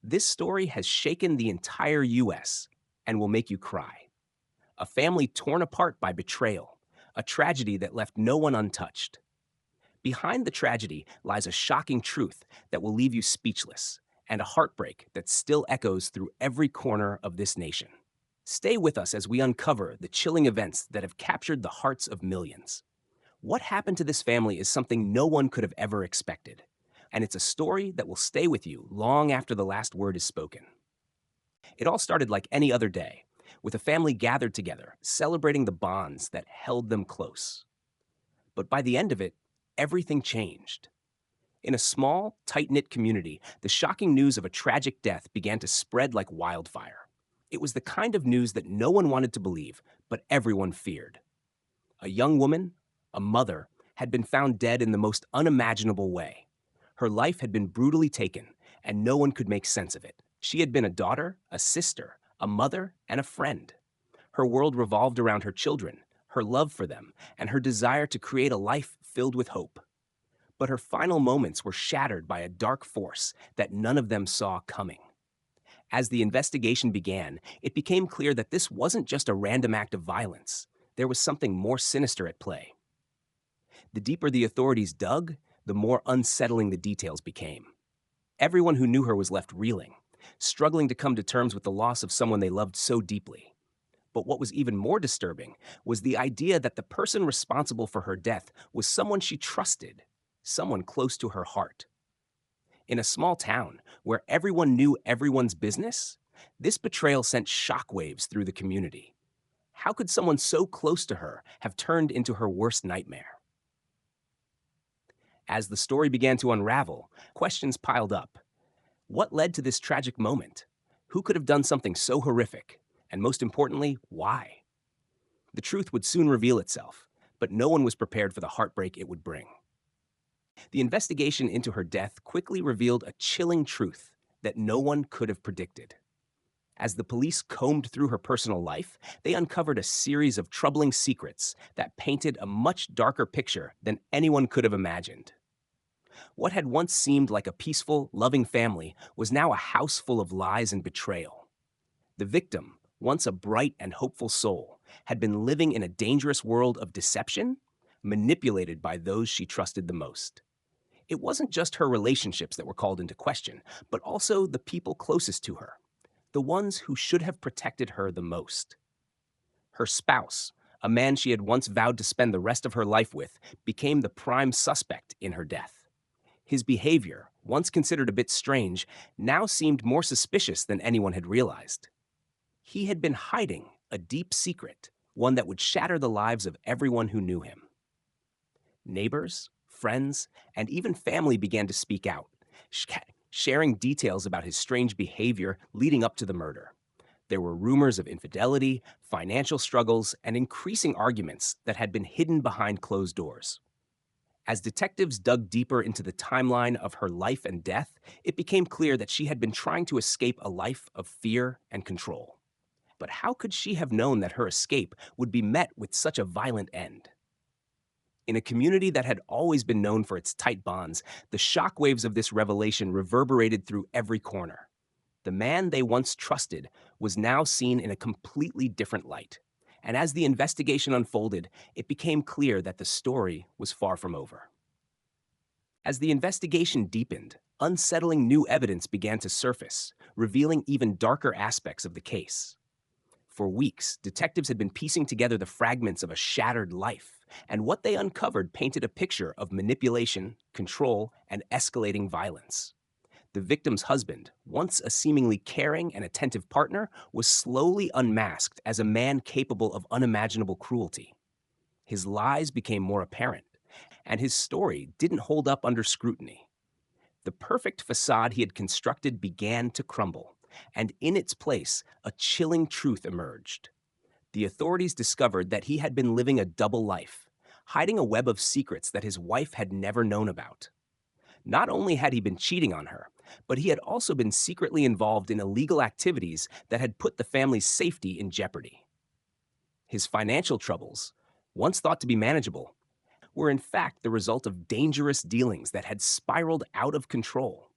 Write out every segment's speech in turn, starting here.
This story has shaken the entire US and will make you cry. A family torn apart by betrayal, a tragedy that left no one untouched. Behind the tragedy lies a shocking truth that will leave you speechless and a heartbreak that still echoes through every corner of this nation. Stay with us as we uncover the chilling events that have captured the hearts of millions. What happened to this family is something no one could have ever expected, and it's a story that will stay with you long after the last word is spoken. It all started like any other day, with a family gathered together, celebrating the bonds that held them close. But by the end of it, everything changed. In a small, tight knit community, the shocking news of a tragic death began to spread like wildfire. It was the kind of news that no one wanted to believe, but everyone feared. A young woman, a mother, had been found dead in the most unimaginable way. Her life had been brutally taken, and no one could make sense of it. She had been a daughter, a sister, a mother, and a friend. Her world revolved around her children, her love for them, and her desire to create a life filled with hope. But her final moments were shattered by a dark force that none of them saw coming. As the investigation began, it became clear that this wasn't just a random act of violence. There was something more sinister at play. The deeper the authorities dug, the more unsettling the details became. Everyone who knew her was left reeling, struggling to come to terms with the loss of someone they loved so deeply. But what was even more disturbing was the idea that the person responsible for her death was someone she trusted, someone close to her heart. In a small town where everyone knew everyone's business, this betrayal sent shockwaves through the community. How could someone so close to her have turned into her worst nightmare? As the story began to unravel, questions piled up. What led to this tragic moment? Who could have done something so horrific? And most importantly, why? The truth would soon reveal itself, but no one was prepared for the heartbreak it would bring. The investigation into her death quickly revealed a chilling truth that no one could have predicted. As the police combed through her personal life, they uncovered a series of troubling secrets that painted a much darker picture than anyone could have imagined. What had once seemed like a peaceful, loving family was now a house full of lies and betrayal. The victim, once a bright and hopeful soul, had been living in a dangerous world of deception, manipulated by those she trusted the most. It wasn't just her relationships that were called into question, but also the people closest to her, the ones who should have protected her the most. Her spouse, a man she had once vowed to spend the rest of her life with, became the prime suspect in her death. His behavior, once considered a bit strange, now seemed more suspicious than anyone had realized. He had been hiding a deep secret, one that would shatter the lives of everyone who knew him. Neighbors, friends, and even family began to speak out, sh- sharing details about his strange behavior leading up to the murder. There were rumors of infidelity, financial struggles, and increasing arguments that had been hidden behind closed doors. As detectives dug deeper into the timeline of her life and death, it became clear that she had been trying to escape a life of fear and control. But how could she have known that her escape would be met with such a violent end? In a community that had always been known for its tight bonds, the shockwaves of this revelation reverberated through every corner. The man they once trusted was now seen in a completely different light. And as the investigation unfolded, it became clear that the story was far from over. As the investigation deepened, unsettling new evidence began to surface, revealing even darker aspects of the case. For weeks, detectives had been piecing together the fragments of a shattered life, and what they uncovered painted a picture of manipulation, control, and escalating violence. The victim's husband, once a seemingly caring and attentive partner, was slowly unmasked as a man capable of unimaginable cruelty. His lies became more apparent, and his story didn't hold up under scrutiny. The perfect facade he had constructed began to crumble, and in its place, a chilling truth emerged. The authorities discovered that he had been living a double life, hiding a web of secrets that his wife had never known about. Not only had he been cheating on her, but he had also been secretly involved in illegal activities that had put the family's safety in jeopardy. His financial troubles, once thought to be manageable, were in fact the result of dangerous dealings that had spiraled out of control.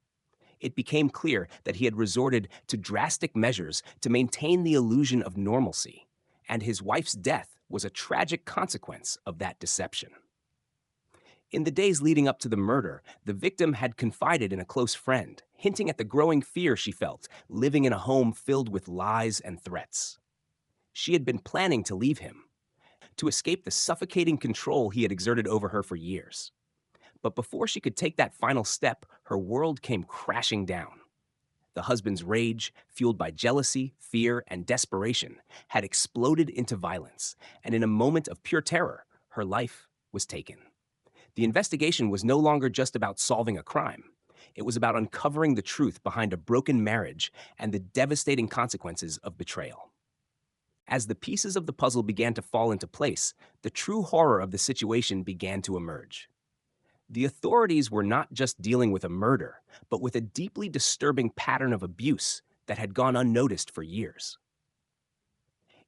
it became clear that he had resorted to drastic measures to maintain the illusion of normalcy, and his wife's death was a tragic consequence of that deception. In the days leading up to the murder, the victim had confided in a close friend, hinting at the growing fear she felt living in a home filled with lies and threats. She had been planning to leave him, to escape the suffocating control he had exerted over her for years. But before she could take that final step, her world came crashing down. The husband's rage, fueled by jealousy, fear, and desperation, had exploded into violence, and in a moment of pure terror, her life was taken. The investigation was no longer just about solving a crime. It was about uncovering the truth behind a broken marriage and the devastating consequences of betrayal. As the pieces of the puzzle began to fall into place, the true horror of the situation began to emerge. The authorities were not just dealing with a murder, but with a deeply disturbing pattern of abuse that had gone unnoticed for years.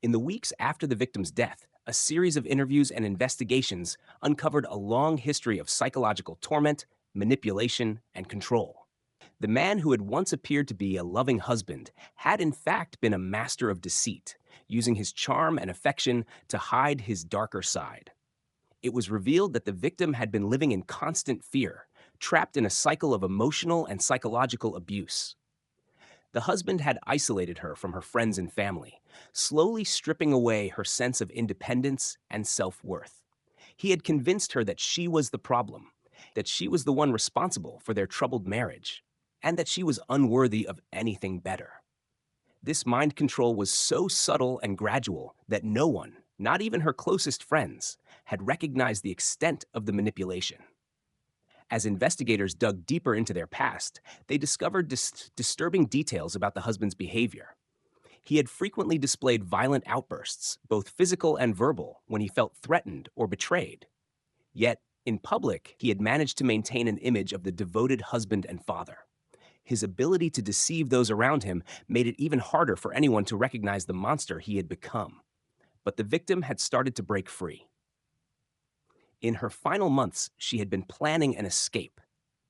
In the weeks after the victim's death, a series of interviews and investigations uncovered a long history of psychological torment, manipulation, and control. The man who had once appeared to be a loving husband had in fact been a master of deceit, using his charm and affection to hide his darker side. It was revealed that the victim had been living in constant fear, trapped in a cycle of emotional and psychological abuse. The husband had isolated her from her friends and family, slowly stripping away her sense of independence and self-worth. He had convinced her that she was the problem, that she was the one responsible for their troubled marriage, and that she was unworthy of anything better. This mind control was so subtle and gradual that no one, not even her closest friends, had recognized the extent of the manipulation. As investigators dug deeper into their past, they discovered disturbing details about the husband's behavior. He had frequently displayed violent outbursts, both physical and verbal, when he felt threatened or betrayed. Yet, in public, he had managed to maintain an image of the devoted husband and father. His ability to deceive those around him made it even harder for anyone to recognize the monster he had become. But the victim had started to break free. In her final months, she had been planning an escape,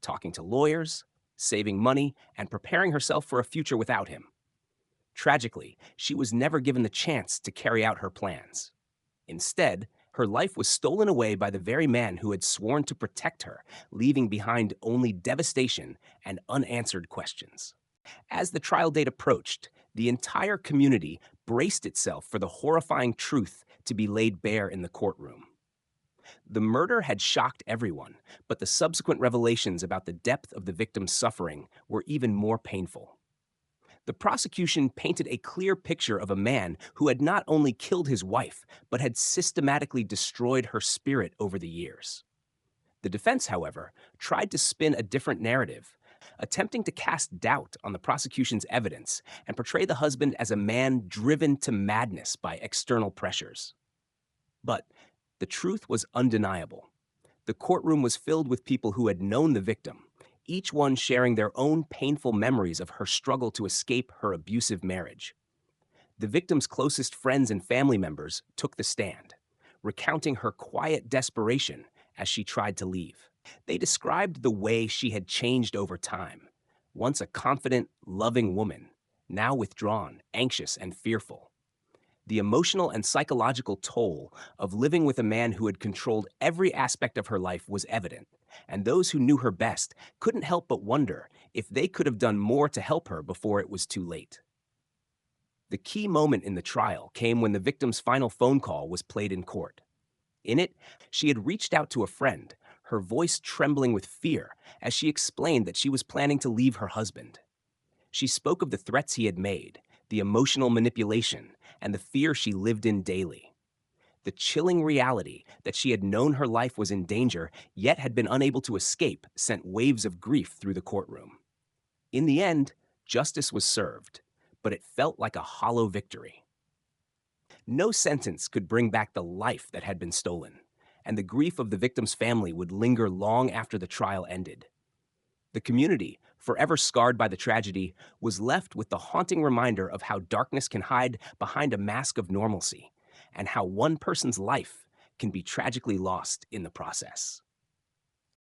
talking to lawyers, saving money, and preparing herself for a future without him. Tragically, she was never given the chance to carry out her plans. Instead, her life was stolen away by the very man who had sworn to protect her, leaving behind only devastation and unanswered questions. As the trial date approached, the entire community braced itself for the horrifying truth to be laid bare in the courtroom. The murder had shocked everyone, but the subsequent revelations about the depth of the victim's suffering were even more painful. The prosecution painted a clear picture of a man who had not only killed his wife, but had systematically destroyed her spirit over the years. The defense, however, tried to spin a different narrative, attempting to cast doubt on the prosecution's evidence and portray the husband as a man driven to madness by external pressures. But the truth was undeniable. The courtroom was filled with people who had known the victim, each one sharing their own painful memories of her struggle to escape her abusive marriage. The victim's closest friends and family members took the stand, recounting her quiet desperation as she tried to leave. They described the way she had changed over time. Once a confident, loving woman, now withdrawn, anxious, and fearful. The emotional and psychological toll of living with a man who had controlled every aspect of her life was evident, and those who knew her best couldn't help but wonder if they could have done more to help her before it was too late. The key moment in the trial came when the victim's final phone call was played in court. In it, she had reached out to a friend, her voice trembling with fear as she explained that she was planning to leave her husband. She spoke of the threats he had made, the emotional manipulation, and the fear she lived in daily. The chilling reality that she had known her life was in danger, yet had been unable to escape, sent waves of grief through the courtroom. In the end, justice was served, but it felt like a hollow victory. No sentence could bring back the life that had been stolen, and the grief of the victim's family would linger long after the trial ended. The community, forever scarred by the tragedy, was left with the haunting reminder of how darkness can hide behind a mask of normalcy, and how one person's life can be tragically lost in the process.